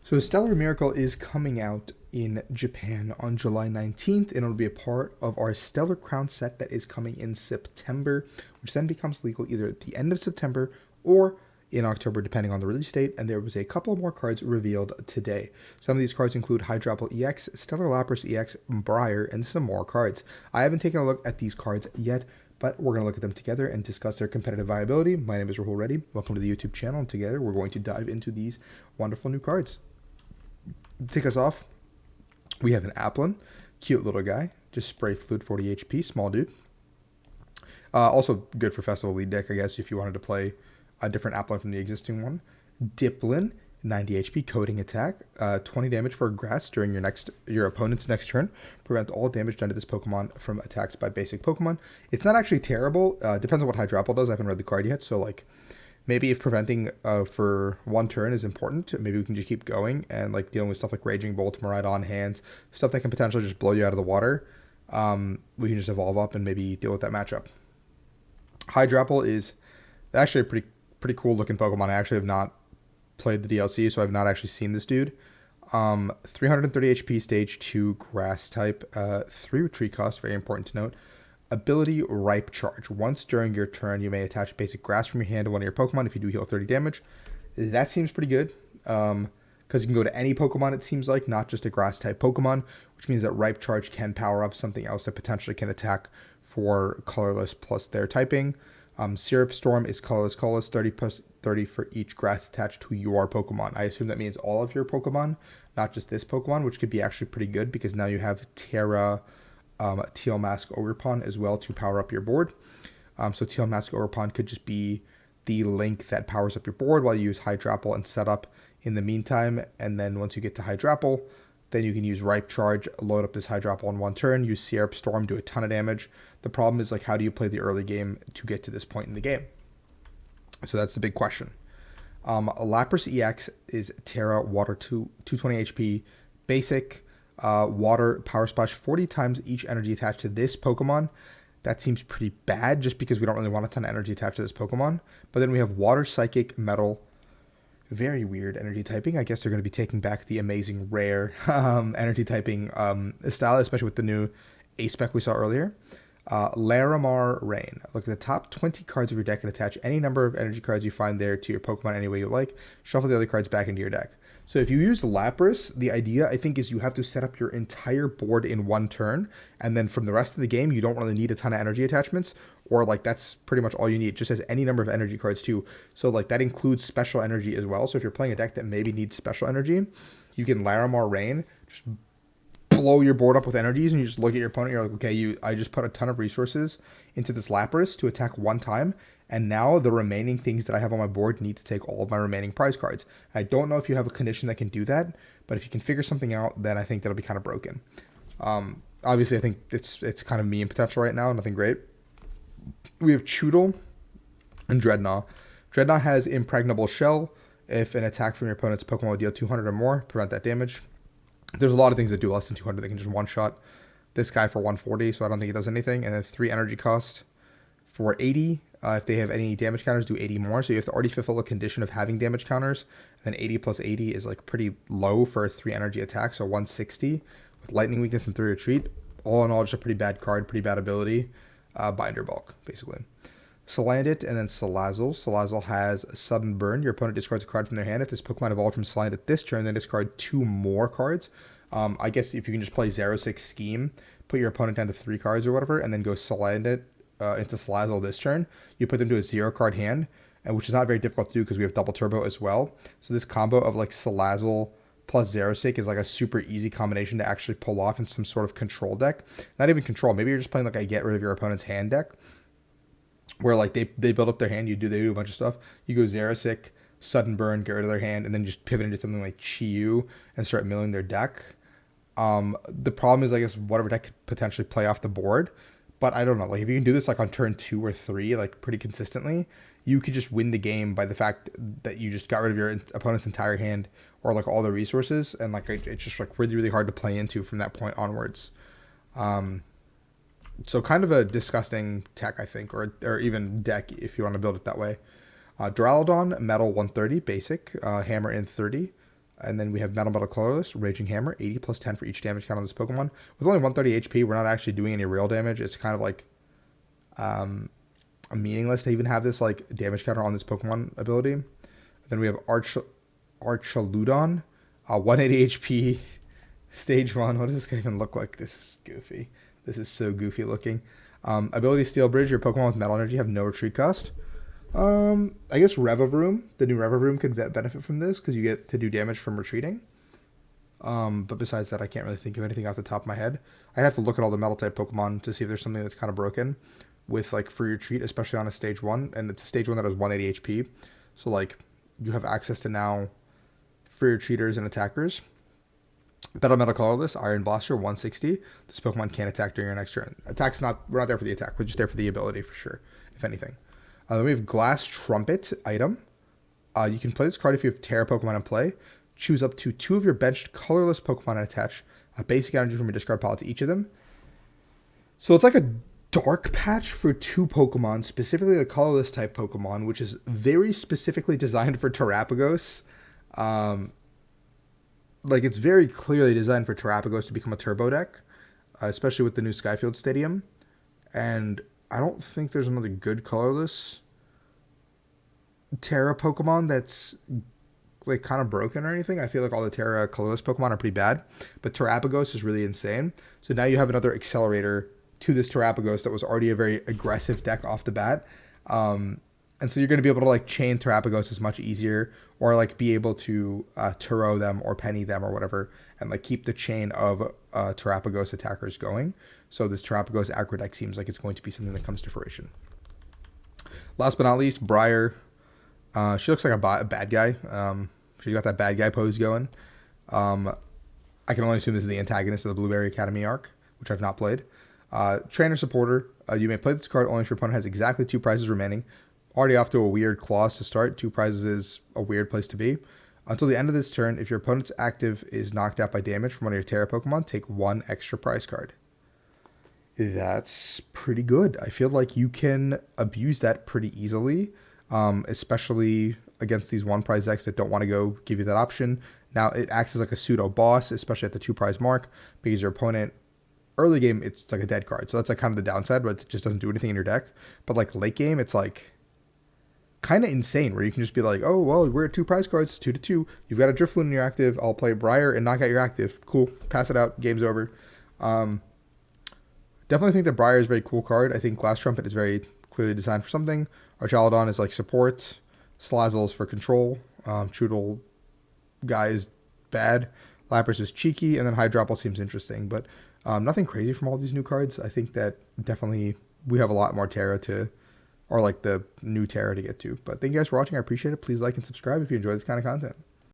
So Stellar Miracle is coming out in Japan on July 19th, and it'll be a part of our Stellar Crown set that is coming in September, which then becomes legal either at the end of September or in October, depending on the release date. And there was a couple more cards revealed today. Some of these cards include Hydrapple EX, Stellar Lapras EX, Brier, and some more cards. I haven't taken a look at these cards yet, but we're going to look at them together and discuss their competitive viability. My name is Rahul Reddy. Welcome to the YouTube channel, and together we're going to dive into these wonderful new cards. To take us off, we have an Applin, cute little guy, just spray fluid, 40 HP, small dude. Also good for Festival Lead deck, I guess, if you wanted to play a different Applin from the existing one. Diplin, 90 HP, coating attack, 20 damage for grass during your opponent's next turn. Prevent all damage done to this Pokemon from attacks by basic Pokemon. It's not actually terrible. Depends on what Hydrapple does. I haven't read the card yet, so like maybe if preventing for one turn is important, maybe we can just keep going and like dealing with stuff like Raging Bolt, Miraidon Hands, stuff that can potentially just blow you out of the water. We can just evolve up and maybe deal with that matchup. Hydrapple is actually a pretty cool looking Pokemon. I actually have not played the DLC, so I've not actually seen this dude. 330 HP, stage 2, grass type, 3 retreat cost, very important to note. Ability Ripe Charge. Once during your turn, you may attach basic grass from your hand to one of your Pokemon if you do heal 30 damage. That seems pretty good, because you can go to any Pokemon, it seems like, not just a grass type Pokemon, which means that Ripe Charge can power up something else that potentially can attack for colorless plus their typing. Syrup Storm is colorless, 30 plus 30 for each grass attached to your Pokemon. I assume that means all of your Pokemon, not just this Pokemon, which could be actually pretty good because now you have Terra, Teal Mask Ogerpon as well to power up your board. So Teal Mask Ogerpon could just be the link that powers up your board while you use Hydrapple and Setup in the meantime. And then once you get to Hydrapple, then you can use Ripe Charge, load up this Hydrapple in one turn, use Syrup Storm, do a ton of damage. The problem is, like, how do you play the early game to get to this point in the game? So that's the big question. Lapras EX is Terra, Water 220 HP, basic, Water, Power Splash, 40 times each energy attached to this Pokemon. That seems pretty bad just because we don't really want a ton of energy attached to this Pokemon. But then we have Water, Psychic, Metal. Very weird energy typing. I guess they're going to be taking back the amazing rare energy typing style, especially with the new A-Spec we saw earlier. Larimar Rain. Look at the top 20 cards of your deck and attach any number of energy cards you find there to your Pokemon any way you like. Shuffle the other cards back into your deck. So if you use Lapras, the idea, I think, is you have to set up your entire board in one turn, and then from the rest of the game, you don't really need a ton of energy attachments, or like that's pretty much all you need. It just has any number of energy cards too. So like that includes special energy as well. So if you're playing a deck that maybe needs special energy, you can Larimar Rain, just blow your board up with energies, and you just look at your opponent, you're like, okay, I just put a ton of resources into this Lapras to attack one time, and now the remaining things that I have on my board need to take all of my remaining prize cards. I don't know if you have a condition that can do that, but if you can figure something out, then I think that'll be kind of broken. Obviously, I think it's kind of meme potential right now, nothing great. We have Choodle and Drednaw. Drednaw has Impregnable Shell. If an attack from your opponent's Pokemon would deal 200 or more, prevent that damage. There's a lot of things that do less than 200 that can just one-shot this guy for 140, so I don't think it does anything. And then 3 energy cost for 80. If they have any damage counters, do 80 more. So you have to already fulfill a condition of having damage counters. And then 80 plus 80 is like pretty low for a 3 energy attack, so 160 with lightning weakness and 3 retreat. All in all, just a pretty bad card, pretty bad ability. Binder bulk, basically. Salandit and then Salazzle. Salazzle has Sudden Burn. Your opponent discards a card from their hand. If this Pokemon evolved from Salandit this turn, then discard 2 more cards. I guess if you can just play 0-6 Scheme, put your opponent down to 3 cards or whatever, and then go Salandit into Salazzle this turn, you put them to a 0-card hand, which is not very difficult to do because we have Double Turbo as well. So this combo of like Salazzle plus 0-6 is like a super easy combination to actually pull off in some sort of control deck. Not even control. Maybe you're just playing like a get rid of your opponent's hand deck, where like they build up their hand, they do a bunch of stuff. You go 0-6, Sudden Burn, get rid of their hand, and then just pivot into something like Chi-Yu and start milling their deck. The problem is, I guess, whatever deck could potentially play off the board. But I don't know, like if you can do this like on turn 2 or 3, like pretty consistently, you could just win the game by the fact that you just got rid of your opponent's entire hand or like all the resources, and like it's just like really, really hard to play into from that point onwards. So kind of a disgusting tech, I think, or even deck if you want to build it that way. Duraludon, Metal 130, basic, Hammer in 30. And then we have Metal Metal Colorless, Raging Hammer, 80 plus 10 for each damage count on this Pokemon. With only 130 HP, we're not actually doing any real damage. It's kind of like meaningless to even have this like damage counter on this Pokemon ability. Then we have Archaludon, 180 HP, stage 1. What does this guy even look like? This is goofy. This is so goofy looking. Ability Steel Bridge, your Pokemon with Metal Energy have no retreat cost. I guess Revavroom, the new Revavroom could benefit from this because you get to do damage from retreating. But besides that, I can't really think of anything off the top of my head. I'd have to look at all the Metal type Pokemon to see if there's something that's kind of broken with like free retreat, especially on a stage 1. And it's a stage 1 that has 180 HP. So like you have access to now free retreaters and attackers. Battle Metal Colorless, Iron Blaster, 160. This Pokemon can't attack during your next turn. Attack's not, we're not there for the attack. We're just there for the ability for sure, if anything. Then we have Glass Trumpet item. You can play this card if you have Terra Pokemon in play. Choose up to 2 of your benched colorless Pokemon and attach a basic energy from your discard pile to each of them. So it's like a dark patch for 2 Pokemon, specifically the colorless type Pokemon, which is very specifically designed for Terrapagos. Like it's very clearly designed for Terrapagos to become a turbo deck, especially with the new Skyfield Stadium. And I don't think there's another good colorless Terra Pokemon that's like kind of broken or anything. I feel like all the Terra colorless Pokemon are pretty bad, but Terrapagos is really insane. So now you have another accelerator to this Terrapagos that was already a very aggressive deck off the bat. And so you're going to be able to like chain Terrapagos much easier, or like be able to Turo them or Penny them or whatever, and like keep the chain of Terrapagos attackers going. So this Terrapagos aggro deck seems like it's going to be something that comes to fruition. Last but not least, Brier. She looks like a bad guy. She's got that bad guy pose going. I can only assume this is the antagonist of the Blueberry Academy arc, which I've not played. Trainer Supporter. You may play this card only if your opponent has exactly 2 prizes remaining. Already off to a weird clause to start. 2 prizes is a weird place to be. Until the end of this turn, if your opponent's active is knocked out by damage from one of your Terra Pokemon, take 1 extra prize card. That's pretty good. I feel like you can abuse that pretty easily, especially against these 1 prize decks that don't want to go give you that option. Now, it acts as like a pseudo boss, especially at the 2 prize mark, because your opponent, early game, it's like a dead card. So that's like kind of the downside, but it just doesn't do anything in your deck. But like late game, it's like kind of insane where you can just be like, oh, well, we're at 2 prize cards, 2/2. You've got a Drifloon in your active. I'll play Brier and knock out your active. Cool. Pass it out. Game's over. Definitely think that Brier is a very cool card. I think Glass Trumpet is very clearly designed for something. Archaludon is like support. Salazzle is for control. Choodle guy is bad. Lapras is cheeky. And then Hydrapple seems interesting. But nothing crazy from all these new cards. I think that definitely we have a lot more Terra to, or like the new Terra to get to. But thank you guys for watching. I appreciate it. Please like and subscribe if you enjoy this kind of content.